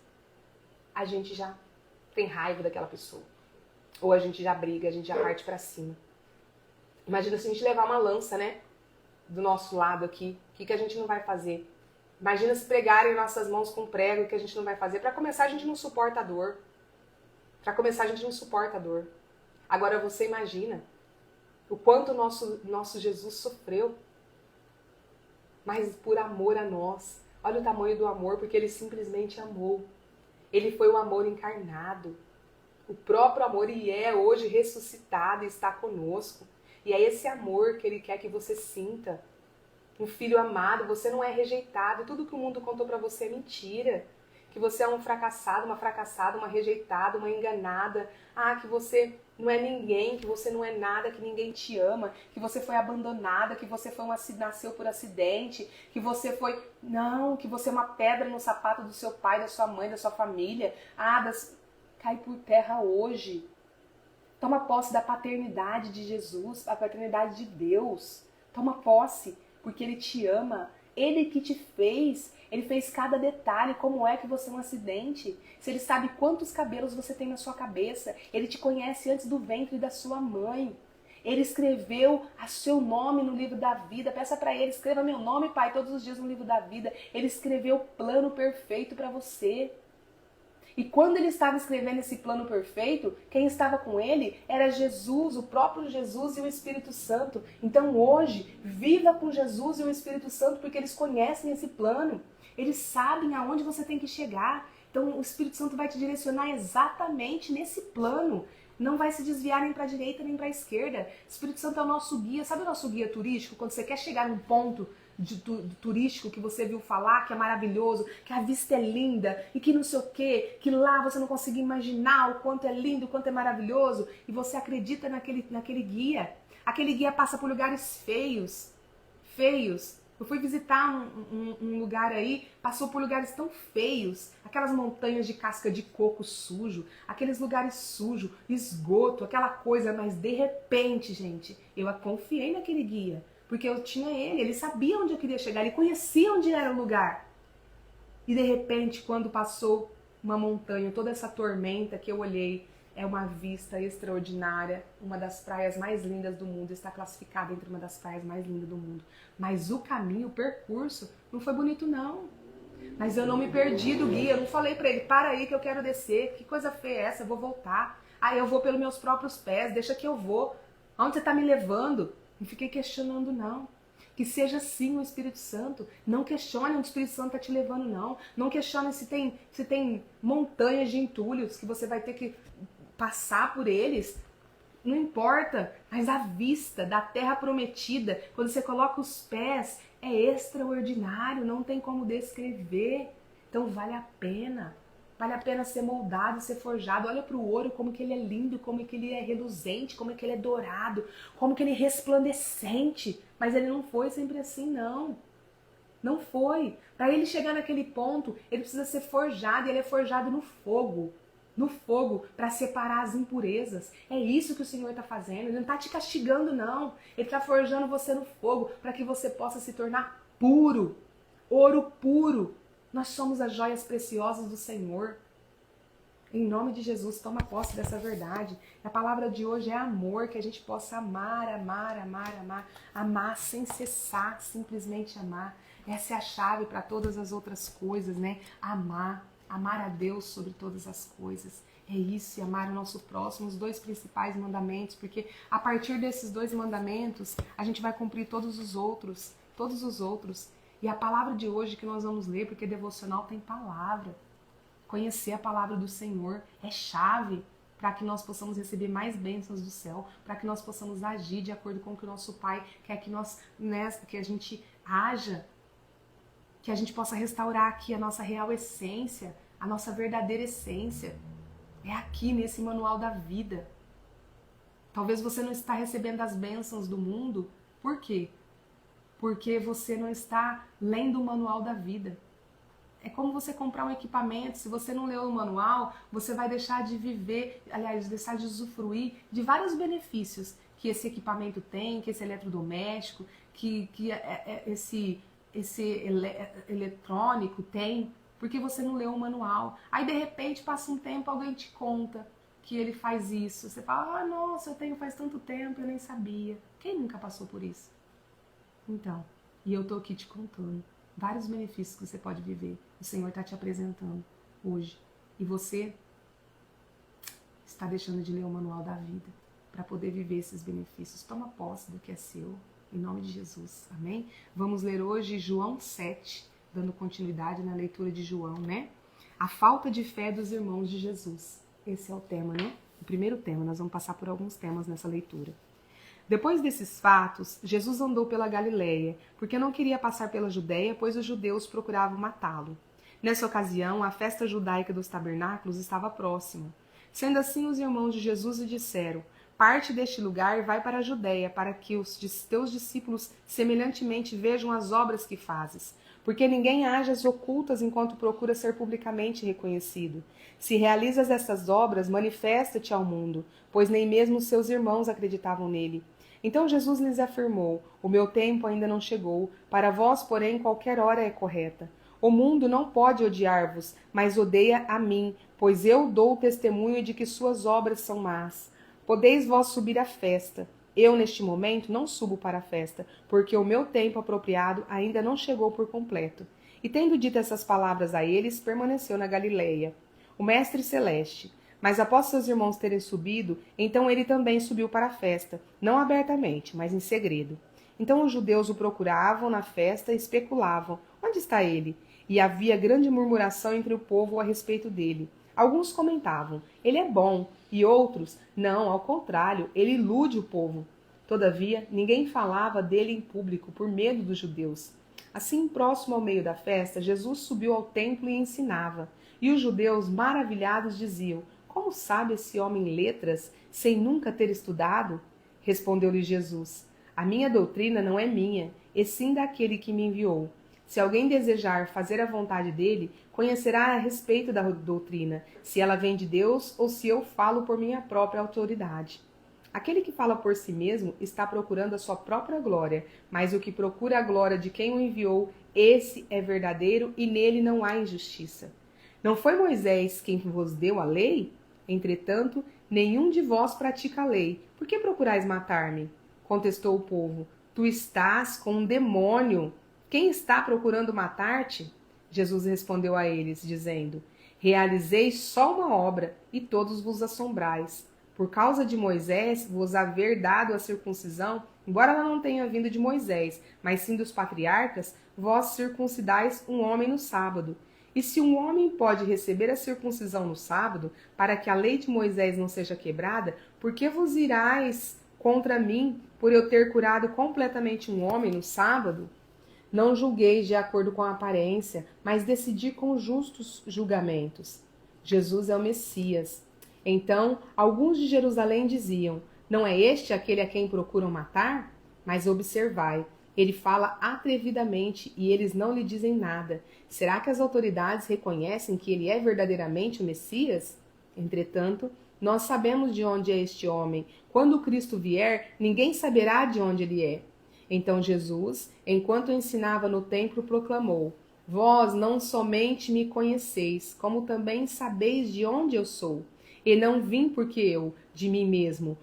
a gente já tem raiva daquela pessoa. Ou a gente já briga, a gente já parte pra cima. Imagina se a gente levar uma lança, né? Do nosso lado aqui. O que a gente não vai fazer? Imagina se pregarem nossas mãos com prego, o que a gente não vai fazer? Pra começar, a gente não suporta a dor. Pra começar, a gente não suporta a dor. Agora você imagina o quanto o nosso Jesus sofreu. Mas por amor a nós. Olha o tamanho do amor, porque Ele simplesmente amou. Ele foi o amor encarnado. O próprio amor, e é hoje ressuscitado e está conosco. E é esse amor que Ele quer que você sinta. Um filho amado, você não é rejeitado. Tudo que o mundo contou pra você é mentira. Que você é um fracassado, uma rejeitada, uma enganada. Ah, que você não é ninguém, que você não é nada, que ninguém te ama, que você foi abandonada, que você nasceu por acidente, que você foi... Não, que você é uma pedra no sapato do seu pai, da sua mãe, da sua família. Cai por terra hoje. Toma posse da paternidade de Jesus, a paternidade de Deus. Toma posse, porque Ele te ama. Ele que te fez, Ele fez cada detalhe, como é que você é um acidente. Se Ele sabe quantos cabelos você tem na sua cabeça, Ele te conhece antes do ventre da sua mãe. Ele escreveu o seu nome no livro da vida. Peça para Ele, escreva meu nome, Pai, todos os dias no livro da vida. Ele escreveu o plano perfeito para você. E quando Ele estava escrevendo esse plano perfeito, quem estava com Ele era Jesus, o próprio Jesus e o Espírito Santo. Então hoje, viva com Jesus e o Espírito Santo, porque eles conhecem esse plano. Eles sabem aonde você tem que chegar. Então o Espírito Santo vai te direcionar exatamente nesse plano. Não vai se desviar nem para a direita nem para a esquerda. O Espírito Santo é o nosso guia. Sabe o nosso guia turístico? Quando você quer chegar num ponto turístico que você viu falar, que é maravilhoso, que a vista é linda e que não sei o quê, que lá você não consegue imaginar o quanto é lindo, o quanto é maravilhoso, e você acredita naquele guia. Aquele guia passa por lugares feios. Eu fui visitar um lugar aí, passou por lugares tão feios, aquelas montanhas de casca de coco sujo, aqueles lugares sujos, esgoto, aquela coisa, mas de repente, gente, eu confiei naquele guia. Porque eu tinha ele sabia onde eu queria chegar, ele conhecia onde era o lugar. E de repente, quando passou uma montanha, toda essa tormenta que eu olhei, é uma vista extraordinária, uma das praias mais lindas do mundo, está classificada entre uma das praias mais lindas do mundo. Mas o caminho, o percurso, não foi bonito não. Mas eu não me perdi do guia, eu não falei pra ele, para aí que eu quero descer, que coisa feia é essa, eu vou voltar. Eu vou pelos meus próprios pés, deixa que eu vou. Aonde você tá me levando? Não fiquei questionando, não. Que seja sim o Espírito Santo. Não questione onde o Espírito Santo está te levando, não. Não questione se tem montanhas de entulhos que você vai ter que passar por eles. Não importa, mas a vista da terra prometida, quando você coloca os pés, é extraordinário, não tem como descrever. Então vale a pena. Vale a pena ser moldado, ser forjado. Olha para o ouro, como que ele é lindo, como que ele é reluzente, como que ele é dourado, como que ele é resplandecente. Mas ele não foi sempre assim, não. Não foi. Para ele chegar naquele ponto, ele precisa ser forjado, e ele é forjado no fogo. No fogo, para separar as impurezas. É isso que o Senhor está fazendo. Ele não está te castigando, não. Ele está forjando você no fogo, para que você possa se tornar puro. Ouro puro. Nós somos as joias preciosas do Senhor. Em nome de Jesus, toma posse dessa verdade. A palavra de hoje é amor, que a gente possa amar, amar, amar, amar. Amar sem cessar, simplesmente amar. Essa é a chave para todas as outras coisas, né? Amar. Amar a Deus sobre todas as coisas. É isso, e amar o nosso próximo, os dois principais mandamentos, porque a partir desses dois mandamentos, a gente vai cumprir todos os outros. Todos os outros. E a palavra de hoje que nós vamos ler, porque devocional tem palavra. Conhecer a palavra do Senhor é chave para que nós possamos receber mais bênçãos do céu, para que nós possamos agir de acordo com o que o nosso Pai quer que nós, né, que a gente haja, que a gente possa restaurar aqui a nossa real essência, a nossa verdadeira essência. É aqui nesse manual da vida. Talvez você não está recebendo as bênçãos do mundo. Por quê? Porque você não está lendo o manual da vida. É como você comprar um equipamento, se você não leu o manual, você vai deixar de viver, aliás, deixar de usufruir de vários benefícios que esse equipamento tem, que esse eletrodoméstico, que esse eletrônico tem, porque você não leu o manual. Aí, de repente, passa um tempo, alguém te conta que ele faz isso. Você fala, ah, nossa, eu tenho faz tanto tempo, eu nem sabia. Quem nunca passou por isso? Então, e eu tô aqui te contando vários benefícios que você pode viver. O Senhor está te apresentando hoje. E você está deixando de ler o manual da vida para poder viver esses benefícios. Toma posse do que é seu, em nome de Jesus. Amém? Vamos ler hoje João 7, dando continuidade na leitura de João, né? A falta de fé dos irmãos de Jesus. Esse é o tema, né? O primeiro tema. Nós vamos passar por alguns temas nessa leitura. Depois desses fatos, Jesus andou pela Galileia, porque não queria passar pela Judéia, pois os judeus procuravam matá-lo. Nessa ocasião, a festa judaica dos tabernáculos estava próxima. Sendo assim, os irmãos de Jesus lhe disseram, parte deste lugar e vai para a Judéia, para que os teus discípulos semelhantemente vejam as obras que fazes. Porque ninguém age às ocultas enquanto procura ser publicamente reconhecido. Se realizas estas obras, manifesta-te ao mundo, pois nem mesmo os seus irmãos acreditavam nele. Então Jesus lhes afirmou, o meu tempo ainda não chegou, para vós, porém, qualquer hora é correta. O mundo não pode odiar-vos, mas odeia a mim, pois eu dou testemunho de que suas obras são más. Podeis vós subir à festa. Eu, neste momento, não subo para a festa, porque o meu tempo apropriado ainda não chegou por completo. E tendo dito essas palavras a eles, permaneceu na Galileia. O Mestre Celeste. Mas após seus irmãos terem subido, então ele também subiu para a festa, não abertamente, mas em segredo. Então os judeus o procuravam na festa e especulavam, onde está ele? E havia grande murmuração entre o povo a respeito dele. Alguns comentavam, ele é bom, e outros, não, ao contrário, ele ilude o povo. Todavia, ninguém falava dele em público, por medo dos judeus. Assim, próximo ao meio da festa, Jesus subiu ao templo e ensinava. E os judeus, maravilhados, diziam, como sabe esse homem letras, sem nunca ter estudado? Respondeu-lhe Jesus, a minha doutrina não é minha, e sim daquele que me enviou. Se alguém desejar fazer a vontade dele, conhecerá a respeito da doutrina, se ela vem de Deus ou se eu falo por minha própria autoridade. Aquele que fala por si mesmo está procurando a sua própria glória, mas o que procura a glória de quem o enviou, esse é verdadeiro e nele não há injustiça. Não foi Moisés quem vos deu a lei? Entretanto, nenhum de vós pratica a lei. Por que procurais matar-me? Contestou o povo. Tu estás com um demônio. Quem está procurando matar-te? Jesus respondeu a eles, dizendo, realizei só uma obra, e todos vos assombrais. Por causa de Moisés vos haver dado a circuncisão, embora ela não tenha vindo de Moisés, mas sim dos patriarcas, vós circuncidais um homem no sábado. E se um homem pode receber a circuncisão no sábado, para que a lei de Moisés não seja quebrada, por que vos irais contra mim, por eu ter curado completamente um homem no sábado? Não julgueis de acordo com a aparência, mas decidi com justos julgamentos. Jesus é o Messias. Então, alguns de Jerusalém diziam: não é este aquele a quem procuram matar? Mas observai, ele fala atrevidamente e eles não lhe dizem nada. Será que as autoridades reconhecem que ele é verdadeiramente o Messias? Entretanto, nós sabemos de onde é este homem. Quando Cristo vier, ninguém saberá de onde ele é. Então Jesus, enquanto ensinava no templo, proclamou: vós não somente me conheceis, como também sabeis de onde eu sou. E não vim porque eu, de mim mesmo,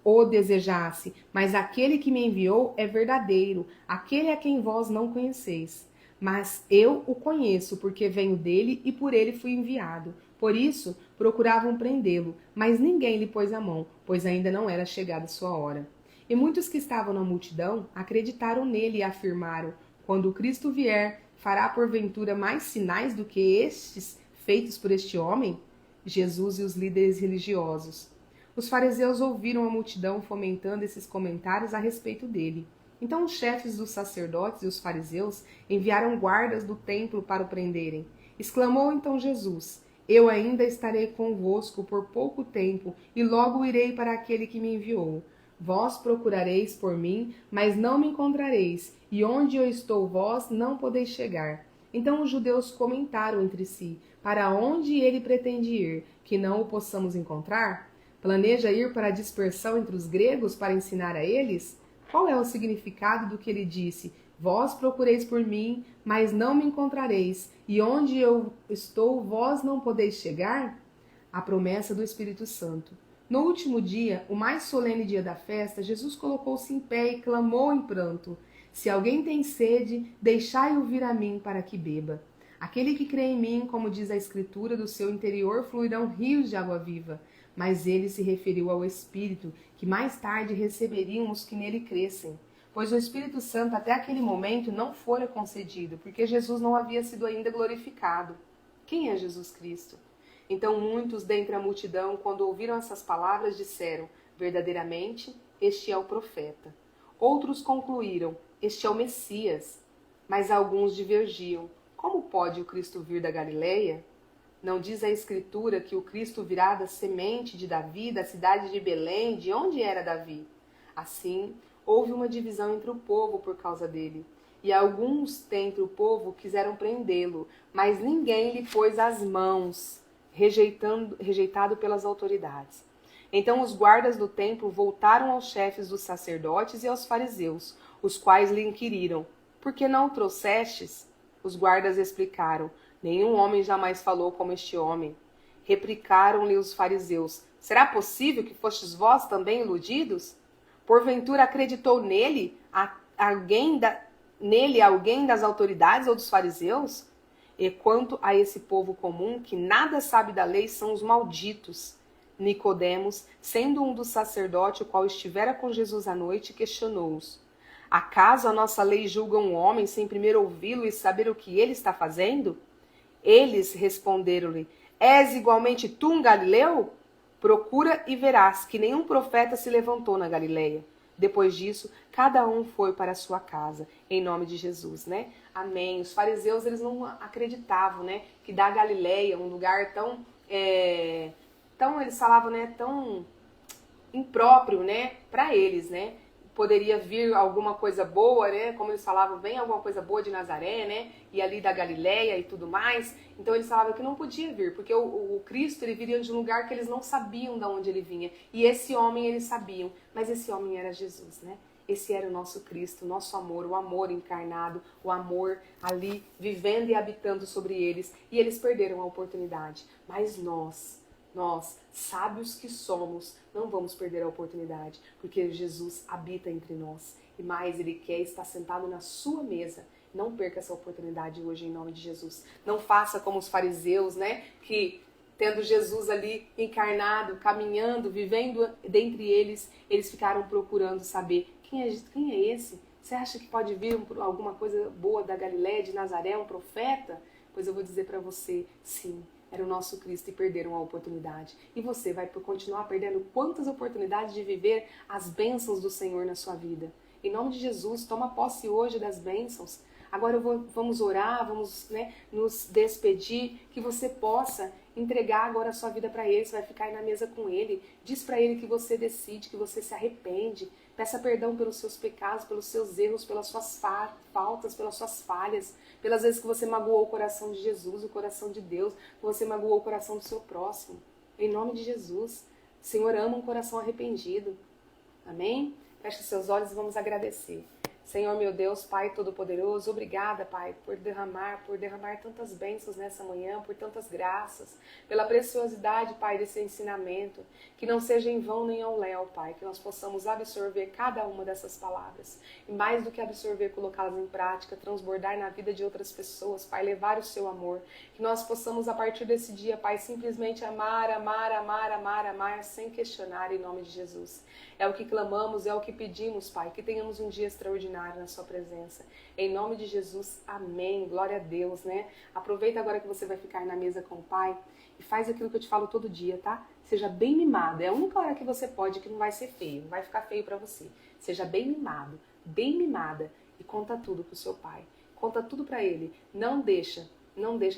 o desejasse, mas aquele que me enviou é verdadeiro, aquele a quem vós não conheceis. Mas eu o conheço, porque venho dele e por ele fui enviado. Por isso procuravam prendê-lo, mas ninguém lhe pôs a mão, pois ainda não era chegada sua hora. E muitos que estavam na multidão acreditaram nele e afirmaram: quando o Cristo vier, fará porventura mais sinais do que estes feitos por este homem? Jesus e os líderes religiosos. Os fariseus ouviram a multidão fomentando esses comentários a respeito dele. Então os chefes dos sacerdotes e os fariseus enviaram guardas do templo para o prenderem. Exclamou então Jesus: eu ainda estarei convosco por pouco tempo e logo irei para aquele que me enviou. Vós procurareis por mim, mas não me encontrareis, e onde eu estou vós não podeis chegar. Então os judeus comentaram entre si: para onde ele pretende ir, que não o possamos encontrar? Planeja ir para a dispersão entre os gregos para ensinar a eles? Qual é o significado do que ele disse: vós procureis por mim, mas não me encontrareis, e onde eu estou vós não podeis chegar? A promessa do Espírito Santo. No último dia, o mais solene dia da festa, Jesus colocou-se em pé e clamou em pranto: se alguém tem sede, deixai-o vir a mim para que beba. Aquele que crê em mim, como diz a Escritura, do seu interior fluirão rios de água viva. Mas ele se referiu ao Espírito, que mais tarde receberiam os que nele crescem. Pois o Espírito Santo até aquele momento não fora concedido, porque Jesus não havia sido ainda glorificado. Quem é Jesus Cristo? Então muitos dentre a multidão, quando ouviram essas palavras, disseram: verdadeiramente, este é o profeta. Outros concluíram: este é o Messias. Mas alguns divergiam: como pode o Cristo vir da Galileia? Não diz a Escritura que o Cristo virá da semente de Davi, da cidade de Belém, de onde era Davi? Assim, houve uma divisão entre o povo por causa dele. E alguns dentre o povo quiseram prendê-lo, mas ninguém lhe pôs as mãos, rejeitado pelas autoridades. Então os guardas do templo voltaram aos chefes dos sacerdotes e aos fariseus, os quais lhe inquiriram: por que não o trouxestes? Os guardas explicaram: nenhum homem jamais falou como este homem. Replicaram-lhe os fariseus: será possível que fostes vós também iludidos? Porventura acreditou nele alguém das autoridades ou dos fariseus? E quanto a esse povo comum, que nada sabe da lei, são os malditos. Nicodemos, sendo um dos sacerdotes, o qual estivera com Jesus à noite, questionou-os: acaso a nossa lei julga um homem sem primeiro ouvi-lo e saber o que ele está fazendo? Eles responderam-lhe: és igualmente tu um galileu? Procura e verás que nenhum profeta se levantou na Galileia. Depois disso, cada um foi para a sua casa, em nome de Jesus, né? Amém. Os fariseus, eles não acreditavam, né? Que da Galileia, um lugar tão, eles falavam, né? Tão impróprio, né? Para eles, né? Poderia vir alguma coisa boa, né? Como eles falavam, vem alguma coisa boa de Nazaré, né? E ali da Galileia e tudo mais. Então eles falavam que não podia vir, porque o Cristo, ele viria de um lugar que eles não sabiam de onde ele vinha. E esse homem eles sabiam, mas esse homem era Jesus, né? Esse era o nosso Cristo, o nosso amor, o amor encarnado, o amor ali vivendo e habitando sobre eles. E eles perderam a oportunidade. Mas nós, sábios que somos, não vamos perder a oportunidade, porque Jesus habita entre nós. E mais, ele quer estar sentado na sua mesa. Não perca essa oportunidade hoje, em nome de Jesus. Não faça como os fariseus, né? Que tendo Jesus ali encarnado, caminhando, vivendo dentre eles, eles ficaram procurando saber quem é esse? Você acha que pode vir alguma coisa boa da Galiléia, de Nazaré, um profeta? Pois eu vou dizer para você, sim, era o nosso Cristo e perderam a oportunidade. E você vai continuar perdendo quantas oportunidades de viver as bênçãos do Senhor na sua vida? Em nome de Jesus, toma posse hoje das bênçãos. Agora vamos orar, vamos nos despedir, que você possa entregar agora a sua vida para Ele, você vai ficar aí na mesa com Ele, diz para Ele que você decide, que você se arrepende, peça perdão pelos seus pecados, pelos seus erros, pelas suas faltas, pelas suas falhas, pelas vezes que você magoou o coração de Jesus, o coração de Deus, que você magoou o coração do seu próximo. Em nome de Jesus, o Senhor ama um coração arrependido. Amém? Feche seus olhos e vamos agradecer. Senhor, meu Deus, Pai Todo-Poderoso, obrigada, Pai, por derramar tantas bênçãos nessa manhã, por tantas graças, pela preciosidade, Pai, desse ensinamento, que não seja em vão nem ao léu, Pai, que nós possamos absorver cada uma dessas palavras, e mais do que absorver, colocá-las em prática, transbordar na vida de outras pessoas, Pai, levar o seu amor, que nós possamos, a partir desse dia, Pai, simplesmente amar, sem questionar, em nome de Jesus. É o que clamamos, é o que pedimos, Pai, que tenhamos um dia extraordinário na sua presença. Em nome de Jesus, amém. Glória a Deus, né? Aproveita agora que você vai ficar na mesa com o Pai e faz aquilo que eu te falo todo dia, tá? Seja bem mimado. É a única hora que você pode que não vai ser feio, não vai ficar feio pra você. Seja bem mimado, bem mimada e conta tudo pro seu Pai. Conta tudo pra Ele. Não deixa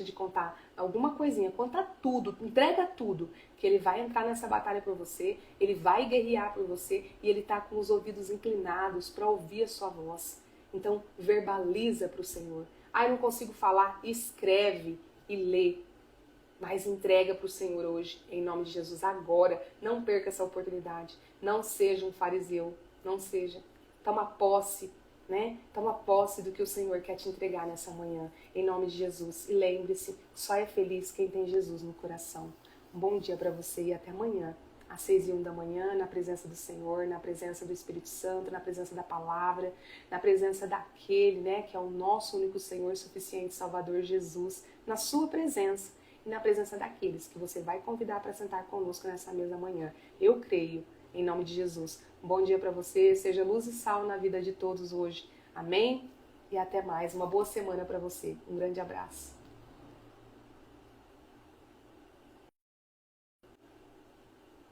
de contar alguma coisinha, conta tudo, entrega tudo, que Ele vai entrar nessa batalha por você, Ele vai guerrear por você e Ele tá com os ouvidos inclinados para ouvir a sua voz. Então, verbaliza para o Senhor. Eu não consigo falar, escreve e lê, mas entrega para o Senhor hoje, em nome de Jesus, agora. Não perca essa oportunidade, não seja um fariseu, não seja. Toma posse, Toma posse do que o Senhor quer te entregar nessa manhã, em nome de Jesus. E lembre-se, só é feliz quem tem Jesus no coração. Um bom dia para você e até amanhã, às 6h01 da manhã, na presença do Senhor, na presença do Espírito Santo, na presença da palavra, na presença daquele, que é o nosso único Senhor, suficiente, Salvador Jesus, na sua presença e na presença daqueles que você vai convidar para sentar conosco nessa mesa amanhã. Eu creio. Em nome de Jesus. Um bom dia para você, seja luz e sal na vida de todos hoje. Amém? E até mais. Uma boa semana para você. Um grande abraço.